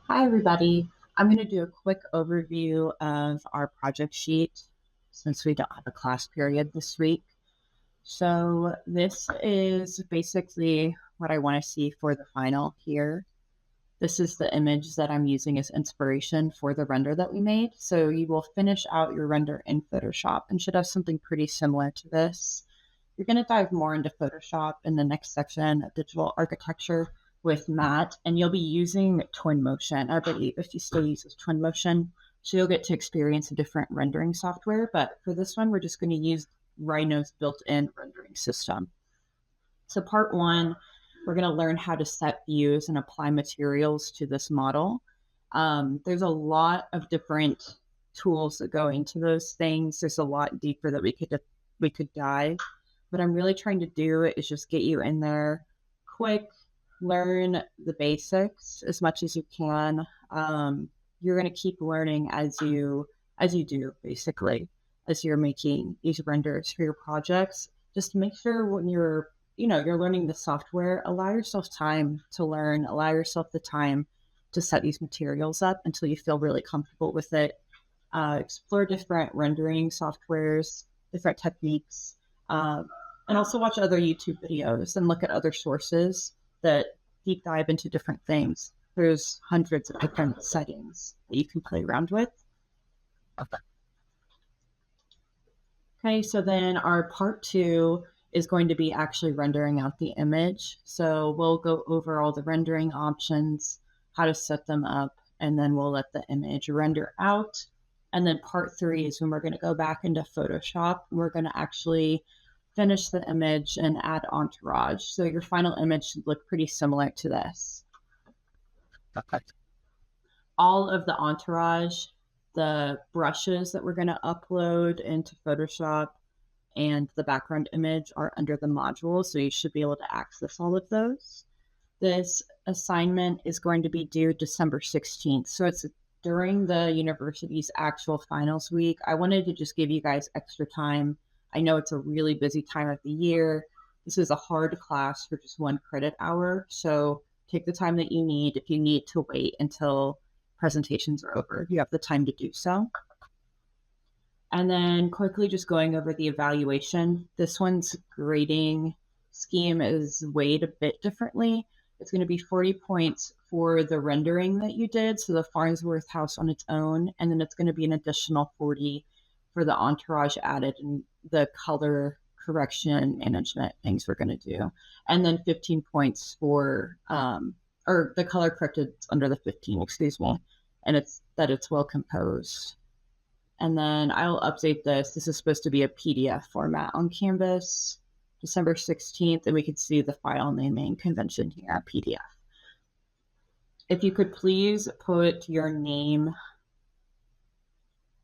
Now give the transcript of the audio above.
Hi, everybody. I'm going to do a quick overview of our project sheet since we don't have a class period this week. So this is basically what I want to see for the final here. This is the image that I'm using as inspiration for the render that we made. So you will finish out your render in Photoshop and should have something pretty similar to this. You're going to dive more into Photoshop in the next section of digital architecture with Matt, and you'll be using Twinmotion, I believe, if you still use Twinmotion. So you'll get to experience a different rendering software. But for this one, we're just going to use Rhino's built-in rendering system. So part one, we're going to learn how to set views and apply materials to this model. There's a lot of different tools that go into those things. There's a lot deeper that we could dive. What I'm really trying to do is just get you in there quick, learn the basics as much as you can. You're going to keep learning as you do, basically, as you're making these renders for your projects. Just make sure when you're learning the software, allow yourself time to learn, allow yourself the time to set these materials up until you feel really comfortable with it. Explore different rendering softwares, different techniques, and also watch other YouTube videos and look at other sources that deep dive into different things. There's hundreds of different settings that you can play around with. Okay, so then our part two is going to be actually rendering out the image. So we'll go over all the rendering options, how to set them up, and then we'll let the image render out. And then part three is when we're going to go back into Photoshop. We're going to actually finish the image and add entourage. So your final image should look pretty similar to this. All of the entourage, the brushes that we're going to upload into Photoshop, and the background image are under the module, so you should be able to access all of those. This assignment is going to be due December 16th, so it's during the university's actual finals week. I wanted to just give you guys extra time. I know it's a really busy time of the year. This is a hard class for just 1 credit hour, so take the time that you need. If you need to wait until presentations are over, you have the time to do so. And then quickly just going over the evaluation. This one's grading scheme is weighed a bit differently. It's going to be 40 points for the rendering that you did, so the Farnsworth house on its own, and then it's going to be an additional 40 for the entourage added and the color correction management things we're going to do. And then 15 points for, or the color corrected under the 15, excuse me, and it's that it's well composed. And then I'll update this. This is supposed to be a PDF format on Canvas, December 16th, and we could see the file naming convention here at PDF. If you could please put your name